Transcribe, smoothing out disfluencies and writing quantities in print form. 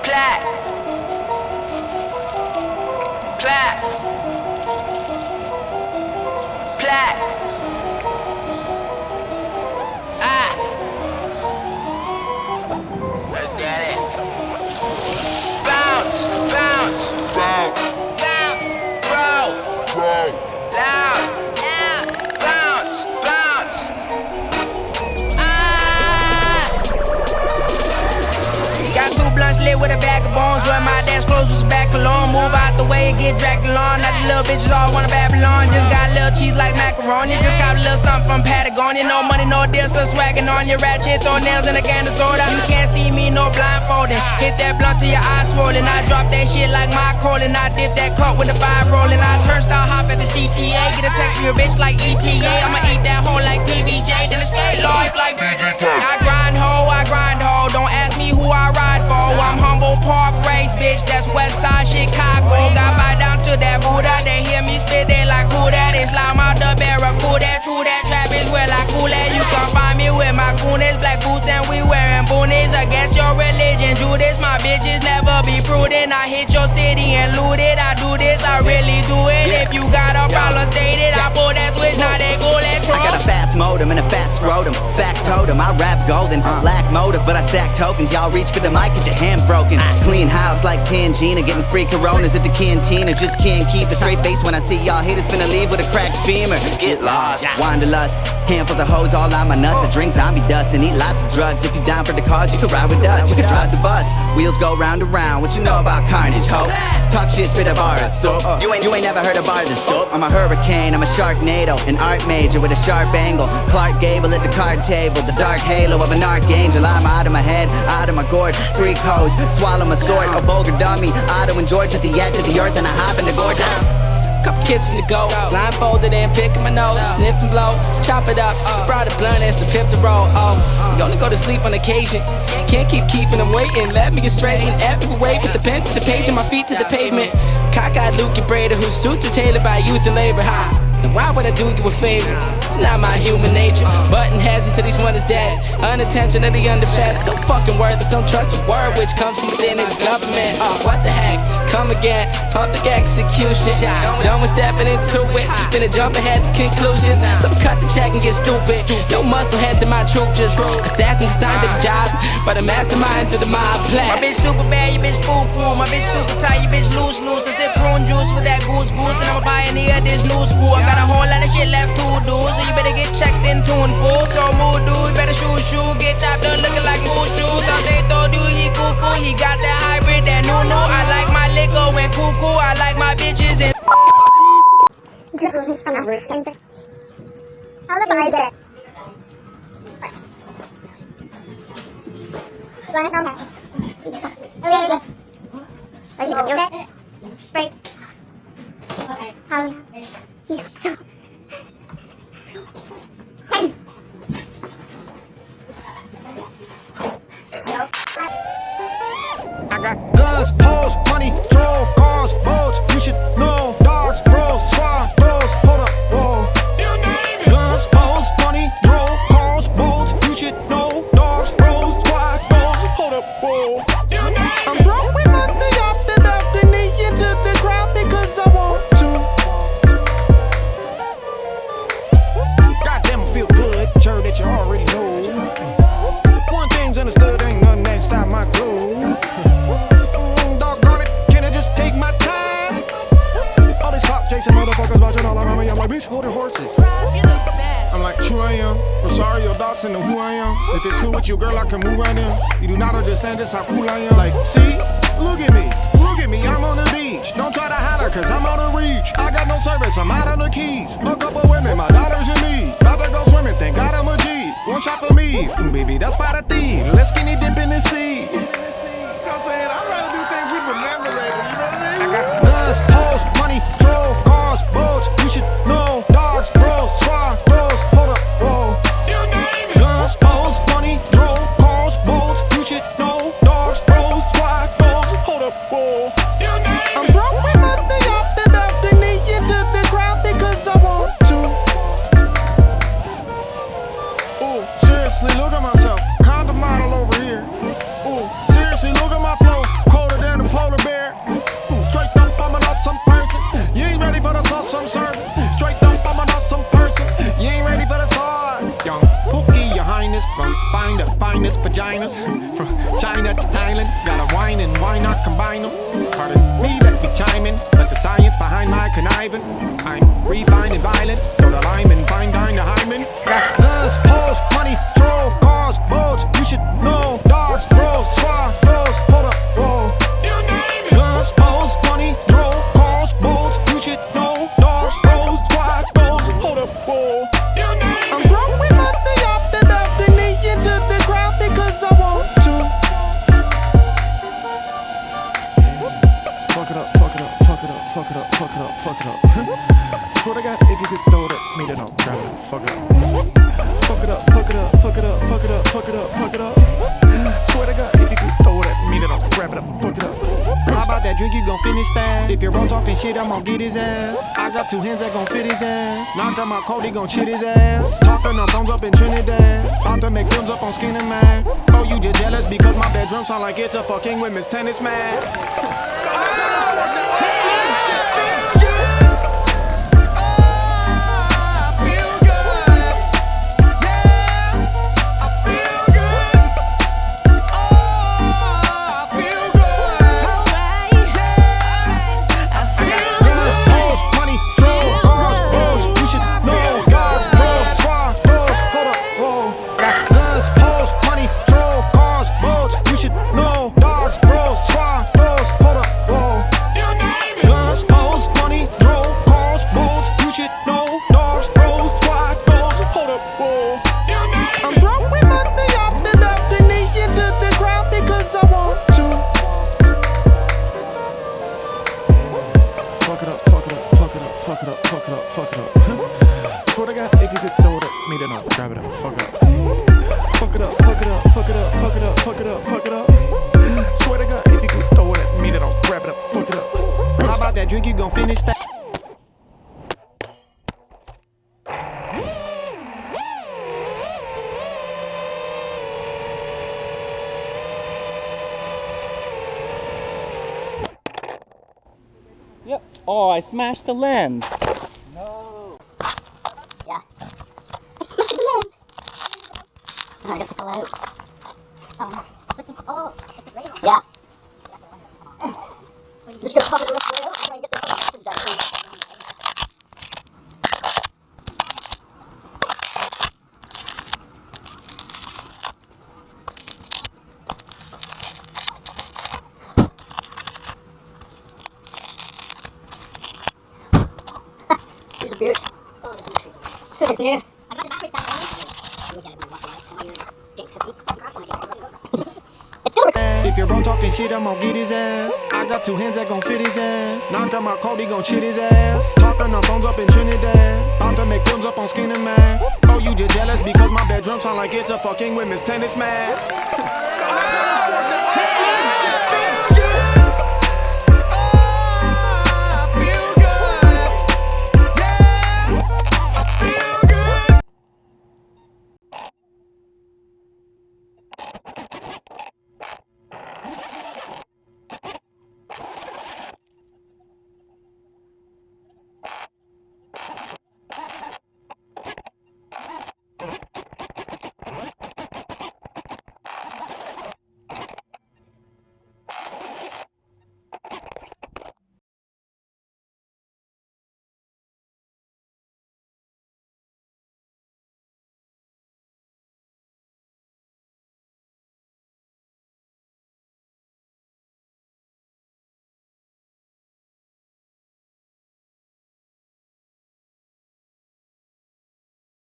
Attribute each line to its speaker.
Speaker 1: Plat. Plat. Plat. Ah. Let's get it. Bounce, bounce, bounce, bounce, bro, loud, loud, bounce, bounce. Ah. Got 2 blunts lit with a bag of bones. Wear my dad's clothes with some back alone. Move out the way and get dragged along. Now these little bitches all wanna Babylon. Just got a little cheese like macaroni. Just got a little something from Patagonia. No money, no deal, so swagging on your ratchet. Throw nails in a can of soda. You can't see me, no blindfolding. Hit that blunt till your eyes swollen. I drop that shit like my colon. I dip that cup with the 5 rolling. I turnstile hop at the CTA. Get a text from your bitch like ETA. I'ma eat that hoe like PBJ. Then escape life like BGK. I grind ho. Don't ask me who I ride for. I'm Humboldt Park raised, bitch. That's Westside Chicago. Got by down to that Buddha. They hear me spit, they like who that is. Lime out the barracuda. True that trap is where like cool that. You can find me with my goonies, black boots and we wearing boonies. Against your religion, Judas. My bitches never be prudent. I hit your city and loot it. I do this, I really do it. If you got a problem, state it. I pull that switch, now they go let
Speaker 2: I got a fast modem and a fast scrotum. Fact totem, I rap golden. Lack motive, but I stack tokens. Y'all reach for the mic, get your hand broken. Clean house like Tangina, getting free Coronas at the cantina. Just can't keep a straight face when I see y'all haters finna leave with a cracked femur. Get lost, wanderlust. Handfuls of hoes all on my nuts. I drink zombie dust and eat lots of drugs. If you down for the cause, you can ride with us. You can drive the bus. Wheels go round and round. What you know about carnage, ho? Talk shit, spit a bars. So you ain't never heard a bar this dope. I'm a hurricane, I'm a sharknado, an art major with a sharp angle. Clark Gable at the card table, the dark halo of an archangel. I'm out of my head, out of my gourd. Freak hoes, swallow my sword. A vulgar dummy, Otto and George at the edge of the earth, and I hop in the gorge.
Speaker 3: Couple kids from the go, blindfolded and picking my nose, sniff and blow, chop it up, brought a blunt and some pip to roll. Oh, you only go to sleep on occasion, can't keep keeping them waiting. Let me get straight in every way, put the pen to the page and my feet to the pavement. Cockeyed Luke and Brader, whose suits are tailored by youth and labor high. And why would I do you a favor? It's not my human nature. Button heads until each one is dead. Unintentionally underfed, so fucking worthless. Don't trust a word which comes from within his government. Oh, what the heck? Come again, public execution. Done with stepping into it, finna jump ahead to conclusions. So cut the check and get stupid. No muscle head to my troop, just assassins designed to the job, but a mastermind to the mob plan.
Speaker 1: My bitch super bad, you bitch fool. My bitch super tight, you bitch loose. I sip prune juice with that goose. And I'm a pioneer of this new school. I got a whole lot of shit left to do, so you better get checked in tune full. So mood dude, better shoe, get chopped up looking like mood shoes. Thought they told you he cuckoo, he got that hybrid, that new. I like my liquor when cuckoo, I like my bitches and
Speaker 4: How the fuck I did it? Want to Are you okay? Right. Okay. How?
Speaker 5: I got guns, hoes, money, troll, cars, boats. You should know, dogs, bros, swag, bros. Hold up, whoa. Guns, hoes, money, troll, cars, boats. You should know, dogs, bros, swag, bros. Hold up, whoa. I'm throwing money off the balcony into the crowd because I want to. Goddamn, I feel good. Sure that you already know. One thing's understood, ain't nothing that stop my groove. Doggone it, can I just take my time? All these cop chasing motherfuckers watching all around me. I'm like, bitch, hold your horses. I'm like, true I am. Rosario Dawson and who I am. If it's cool with you, girl, I can move right in. You do not understand this, how cool I am. Like, see, look at me, I'm on the beach. Don't try to holler, cause I'm out of reach. I got no service, I'm out on the keys. A couple women, my daughters and me. About to go swimming, thank God I'm a G. One shot for me, ooh, baby, that's by the theme. Let's skinny dip in the sea. You know what I'm saying? I'd rather do things we remember later, you know what I mean? I got guns, hoes, money, troll, cars, boats. You should know, dogs, bros, swag, bros. Hold up, whoa. Guns, hoes, money, troll, cars, boats. You should know, dogs, bros, swag, bros. Hold up, whoa. I'm throwing money off the balcony into the crowd because I want to. Ooh, seriously, look at myself. Condom model over here. From China to Thailand, gotta whine and why not combine them? Pardon me, let me chime in, let the science behind my conniving. I'm refined and violent, go to lime and fine dine the hymen. Got guns, hoes, money, troll, cars, boats, you should know. Dogs, bros, squad, bros, hold up, whoa. Guns, hoes, money, troll, cars, boats, you should know. Dogs, bros, squad, bros, hold up, whoa. I'm throwing money off the balcony into the crowd because I want to. Fuck it up, fuck it up, fuck it up, fuck it up, fuck it up, fuck it up. Swear to God, if you could throw it at me, then I'll grab it up, fuck it up. Fuck it up, fuck it up, fuck it up, fuck it up, fuck it up, fuck it up. Swear to God, if you could throw it at me, then I'll grab it up, fuck it up. How about that drink, you gon' finish that? If you're wrong talking shit, I'm gon' get his ass. I got 2 hands that gon' fit his ass. Knocked out my coat, he gon' shit his ass. Talking on phones up in Trinidad. About to make films up on Skin and Mag. Oh, you just jealous because my bedroom sound like it's a fucking women's tennis match.
Speaker 6: Yep. Oh, I smashed the lens.
Speaker 4: Yeah. I got to pull out. Oh, yeah. Just gonna cover the rest of the way out and try and get the footage done. Here's a beaut. It's new. I got the batteries back on.
Speaker 5: If you're wrong talking shit, I'm gon' get his ass. I got 2 hands that gon' fit his ass. Knocked out my coat, he gon' shit his ass. Talking on phones up in Trinidad. About to make films up on Skin and Mag. Oh, you just jealous because my bedroom sound like it's a fucking women's tennis match.